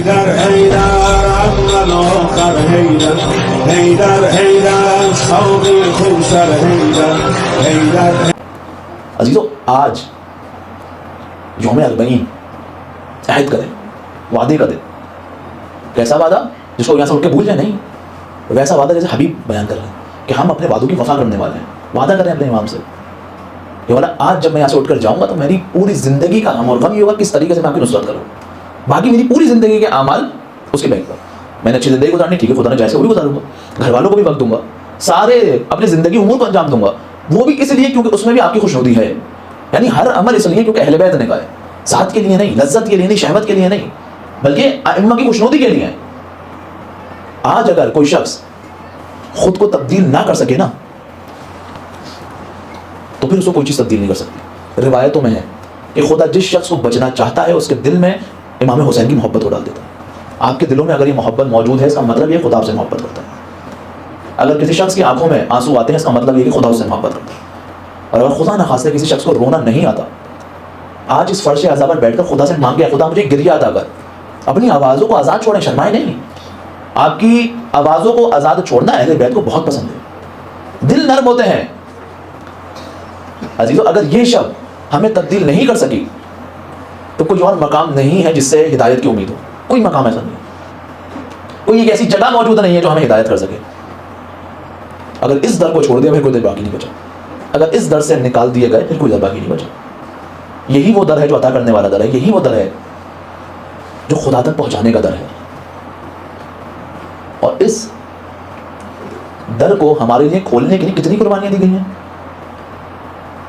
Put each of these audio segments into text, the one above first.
Heydar Heydar Amrano Kar Heydar Heydar Heydar Saudi Khusar Heydar Heydar अजीजों, आज यौम अर्बईन अहद करें, वादे का दिन। कैसा वादा जिसको यहाँ से उठ के भूल जाए? नहीं, वैसा वादा जैसे हबीब बयान कर रहे हैं कि हम अपने वादों की वफा करने वाले हैं। वादा करें अपने इमाम से, ये वाला आज जब मैं यहाँ से उठकर जाऊँगा तो मेरी पूरी ज़िंदगी का हम और गम ये होगा किस तरीके से मैं आपकी नुसरत करूँ। बाकी मेरी पूरी ज़िंदगी के अमाल उसके बैग पर। मैंने अच्छी ज़िंदगी गुजारनी, ठीक है, खुदा ने जैसे वो भी गुजारूंगा, घर वालों को भी वक्त दूंगा, सारे अपनी ज़िंदगी उमूर को अंजाम दूंगा, वो भी इसलिए क्योंकि उसमें भी आपकी खुशनुदी है। यानी हर अमल इसलिए क्योंकि अहले बैत ने कहा है, साथ के लिए नहीं, लज्जत के लिए नहीं, शहवत के लिए नहीं, बल्कि अइम्मा की खुशनुदी के लिए है। आज अगर कोई शख्स खुद को तब्दील ना कर सके ना, तो फिर उसको कोई चीज़ तब्दील नहीं कर सकती। रिवायतों में है कि खुदा जिस शख्स को बचना चाहता है उसके दिल में इमाम हुसैन की मोहब्बत को डाल देता है। आपके दिलों में अगर ये मोहब्बत मौजूद है, इसका मतलब ये खुदा आपसे मोहब्बत करता है। अगर किसी शख्स की आंखों में आंसू आते हैं, इसका मतलब ये कि खुदा उससे मोहब्बत करता है। और अगर खुदा न खास्ते किसी शख्स को रोना नहीं आता, आज इस फर्श अज़ा पर बैठकर खुदा से मांगे, खुदा मुझे गिरिया अता कर। अपनी आवाज़ों को आज़ाद छोड़ें, शर्माए नहीं। आपकी आवाज़ों को आज़ाद छोड़ना अहले बैत को बहुत पसंद है, दिल नर्म होते हैं। अजीजों, अगर ये शब्द हमें तब्दील नहीं कर सकी तो कोई और मकाम नहीं है जिससे हिदायत की उम्मीद हो। कोई मकाम ऐसा नहीं, कोई एक ऐसी जगह मौजूद नहीं है जो हमें हिदायत कर सके। अगर इस दर को छोड़ दिया फिर कोई दर बाकी नहीं बचा, अगर इस दर से निकाल दिए गए फिर कोई दर बाकी नहीं बचा। यही वो दर है जो अता करने वाला दर है, यही वो दर है जो खुदा तक पहुंचाने का दर है। और इस दर को हमारे लिए खोलने के लिए कितनी कुर्बानियां दी गई हैं।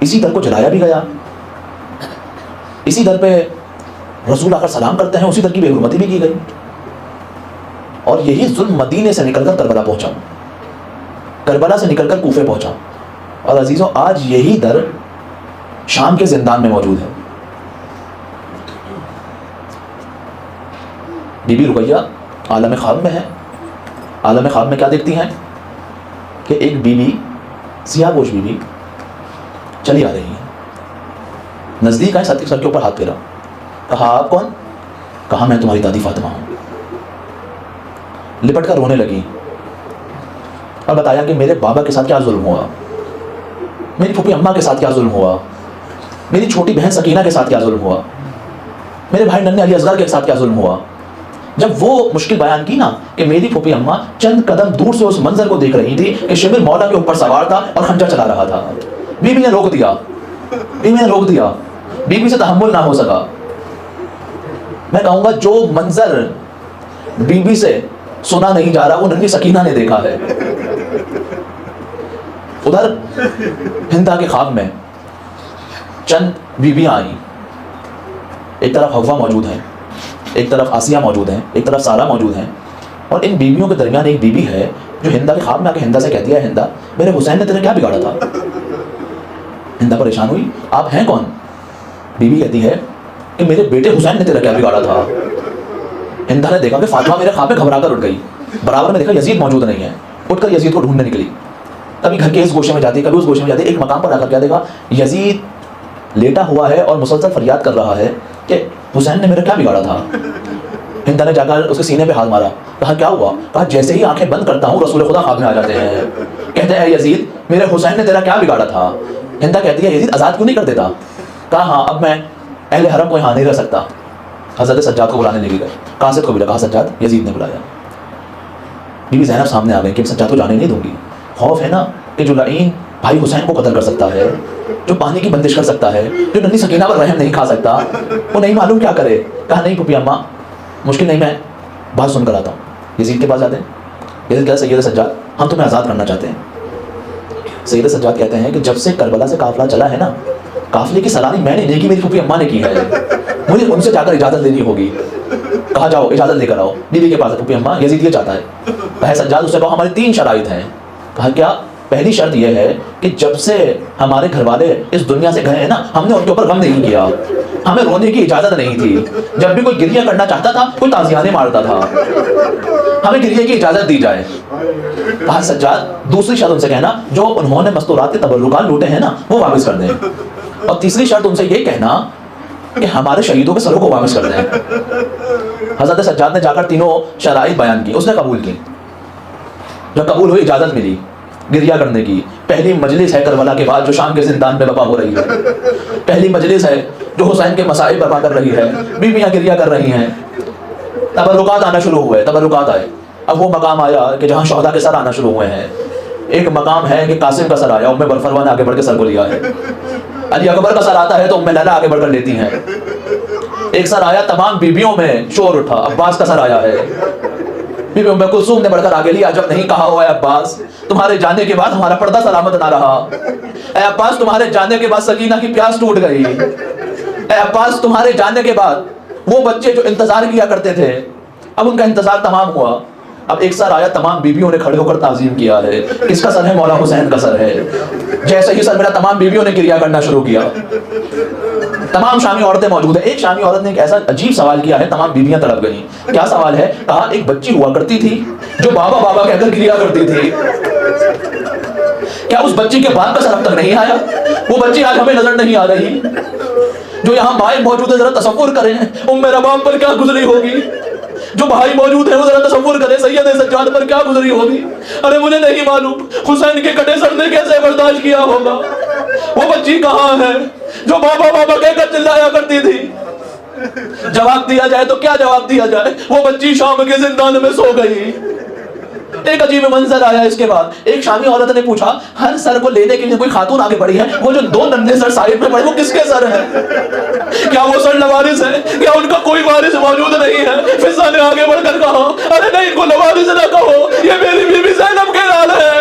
इसी दर को जलाया भी गया, इसी दर पे रसूल आकर सलाम करते हैं, उसी दर की बेहुरमती भी की गई। और यही जुल्म मदीने से निकलकर करबला पहुंचा, करबला से निकलकर कूफे पहुंचा। और अजीजों, आज यही दर शाम के जिंदान में मौजूद है। बीबी रुकैया आलम ख्वाब में है। आलम ख्वाब में क्या देखती हैं कि एक बीबी, सियाहपोश बीबी चली आ रही है। नज़दीक आए, सर के ऊपर हाथ फेरा, कहा आप कौन? कहा मैं तुम्हारी दादी फातिमा हूँ। लिपट कर रोने लगी और बताया कि मेरे बाबा के साथ क्या जुल्म हुआ, मेरी फूफी अम्मा के साथ क्या जुल्म हुआ, मेरी छोटी बहन सकीना के साथ क्या जुल्म हुआ, मेरे भाई नन्हे अली असगर के साथ क्या जुल्म हुआ। जब वो मुश्किल बयान की ना कि मेरी फूफी अम्मा चंद कदम दूर से उस मंजर को देख रही थी कि शिबिर मौला के ऊपर सवार था और खंजर चला रहा था, बीबी ने रोक दिया, बीबी ने रोक दिया, बीबी से तहम्मुल ना हो सका। मैं कहूँगा जो मंजर बीबी से सुना नहीं जा रहा वो नन्ही सकीना ने देखा है। उधर हिंदा के ख्वाब में चंद बीबियाँ आई, एक तरफ हवा मौजूद है, एक तरफ आसिया मौजूद है, एक तरफ सारा मौजूद है। और इन बीवियों के दरमियान एक बीबी है जो हिंदा के ख्वाब में आके हिंदा से कहती है, हिंदा मेरे हुसैन ने तेरे क्या बिगाड़ा था। हिंदा परेशान हुई, आप हैं कौन? बीबी कहती है कि मेरे बेटे हुसैन ने तेरा क्या बिगाड़ा था। हिंदा ने देखा कि फातिमा मेरे ख्वाब में घबरा कर उठ गई, बराबर में देखा यजीद मौजूद नहीं है, उठकर यजीद को ढूंढने निकली। कभी घर के इस गोशे में जाती, कभी उस गोशे में जाती, एक मकाम पर आकर क्या देखा, यजीद लेटा हुआ है और मुसलसल फरियाद कर रहा है कि हुसैन ने मेरा क्या बिगाड़ा था। हिंदा ने जाकर उसके सीने पे हाथ मारा, कहा क्या हुआ? कहा जैसे ही आंखें बंद करता हूँ रसूल खुदा ख्वाब में आ जाते हैं, कहते हैं यजीद मेरे हुसैन ने तेरा क्या बिगाड़ा था। हिंदा कहती है यजीद आज़ाद क्यों नहीं कर देता? कहा हाँ, अब मैं अहले हरम को यहाँ नहीं रह सकता। हज़रत सज्जाद को बुलाने लेके गए, कासिद को भी कहा सज्जाद, यजीद ने बुलाया। बीबी ज़ैनब सामने आ गई कि सज्जाद को जाने नहीं दूंगी, खौफ है ना कि जो लईन भाई हुसैन को कत्ल कर सकता है, जो पानी की बंदिश कर सकता है, जो नन्ही सकीना पर रहम नहीं खा सकता, वो नहीं मालूम क्या करे। कहा नहीं फूफी अम्मा, मुश्किल नहीं, मैं बात सुन कर आता हूँ। यजीद के पास जाते हैं, यजीद कहते सैयद सज्जाद हम तुम्हें आज़ाद करना चाहते हैं। सैयद सज्जाद कहते हैं कि जब से करबला से काफिला चला है ना, काफिले की सलामी मैंने नहीं की, मेरी फूफी अम्मा ने की है, मुझे उनसे जाकर इजाज़त लेनी होगी। कहा जाओ इजाज़त लेकर आओ। बीवी के पास फूफी अम्मा यजीद ये चाहता है। कहा सज्जाद उससे कहो हमारी 3 शराइत हैं। कहा क्या? पहली शर्त यह है कि जब से हमारे घर वाले इस दुनिया से गए हैं ना, हमने उनके ऊपर गम नहीं किया, हमें रोने की इजाज़त नहीं थी। जब भी कोई गिरिया करना चाहता था कोई ताज़ियाने मारता था, हमें गिरिया की इजाज़त दी जाए। कहा सज्जाद दूसरी शर्त उनसे कहना जो उन्होंने मस्तूरात के तबर्रुकात लूटे हैं ना वो वापस कर दें, और तीसरी शर्त उनसे ये कहना कि हमारे शहीदों के सरों को वापस कर दें। حضرت سجاد نے جا کر تینوں شرائط بیان کی، اس نے قبول کی. جب قبول ہوئی اجازت ملی گریہ کرنے کی. پہلی مجلس ہے کربلا کے بعد جو شام کے زندان میں برپا ہو رہی ہے. پہلی مجلس ہے جو حسین کے مسائل برپا کر رہی ہے. بیویاں گریہ کر رہی ہیں. تبرکات آنا شروع ہوئے، تبرکات آئے. اب وہ مقام آیا کہ جہاں شہداء کے سر آنا شروع ہوئے ہیں. ایک مقام ہے کہ قاسم کا سر آیا، ام برفروہ نے آگے بڑھ کے سر کو لیا ہے. علی اکبر کا سر آتا ہے تو ام لیلا آگے بڑھ کر لیتی ہیں. ایک سر آیا، تمام بیبیوں میں شور اٹھا. عباس کا سر آیا ہے، بی بی ام کلثوم نے بڑھ کر آگے لیا. جب نہیں کہا ہوا ہے عباس تمہارے جانے کے بعد ہمارا پردہ سلامت نہ رہا. اے عباس تمہارے جانے کے بعد سکینہ کی پیاس ٹوٹ گئی. اے عباس تمہارے جانے کے بعد وہ بچے جو انتظار کیا کرتے تھے اب ان کا انتظار تمام ہوا. اب ایک سر آیا، تمام بیویوں نے کھڑے ہو کر تعظیم کیا ہے. کس کا سر ہے؟ مولا حسین کا سر ہے. جیسے ہی سر میرا تمام بیویوں نے گریہ کرنا شروع کیا. تمام شامی عورتیں موجود ہیں. ایک شامی عورت نے ایک ایسا عجیب سوال کیا ہے، تمام بیویاں تڑپ گئیں. کیا سوال ہے؟ کہا ایک بچی ہوا کرتی تھی جو بابا بابا کہہ کر گریہ کرتی تھی. کیا اس بچی کے بعد کا سر اب تک نہیں آیا؟ وہ بچی آج ہمیں نظر نہیں آ رہی. جو یہاں مائیں موجود ہے ذرا تصور کریں ام رباب پر کیا گزری ہوگی. جو بھائی موجود ہیں وہ ذرا تصور کریں سید سجاد پر کیا گزری ہوگی. ارے مجھے نہیں معلوم حسین کے کٹے سر نے کیسے برداشت کیا ہوگا. وہ بچی کہاں ہے جو بابا بابا کہہ کر چلایا کرتی تھی؟ جواب دیا جائے تو کیا جواب دیا جائے؟ وہ بچی شام کے زندان میں سو گئی. ایک عجیب منظر آیا. اس کے بعد ایک شامی عورت نے پوچھا ہر سر کو لینے کے لیے کوئی خاتون آگے بڑھی ہے، وہ جو دو ننھے سر سائڈ میں پڑے وہ کس کے سر ہیں؟ کیا وہ سر لوارث ہے؟ کیا ان کا کوئی وارث موجود نہیں ہے؟ فضا نے آگے بڑھ کر کہا ارے نہیں ان کو لوارث نہ کہو، یہ میری بیوی زینب کے لال ہے.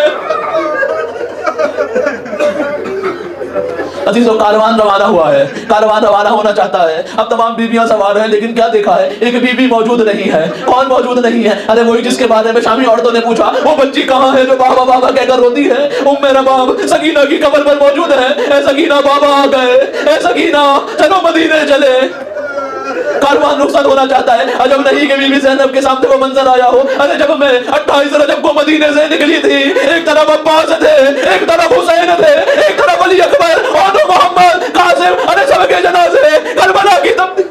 عزیزو کاروان روانہ ہوا ہے، کاروان روانہ ہونا چاہتا ہے. اب تمام بیویاں سوار ہیں لیکن کیا دیکھا ہے؟ ایک بیوی موجود نہیں ہے. کون موجود نہیں ہے؟ ارے وہی جس کے بارے میں شامی عورتوں نے پوچھا. وہ بچی کہاں ہے جو بابا بابا کہہ کر روتی ہے؟ ام رباب سکینہ کی قبر پر موجود ہے. اے سکینہ بابا آ گئے، اے سکینہ چلو مدینے چلے. کاروان رخصت ہونا چاہتا ہے. عجب نہیں کہ بی بی زینب کے سامنے وہ منظر آیا ہو. ارے جب میں 28 رجب کو مدینے سے نکلی تھی، ایک طرف عباس تھے، ایک طرف حسین تھے، ایک طرف علی اکبر اور محمد قاسم. ارے سب کے جنازے کربلا کی تبدیل.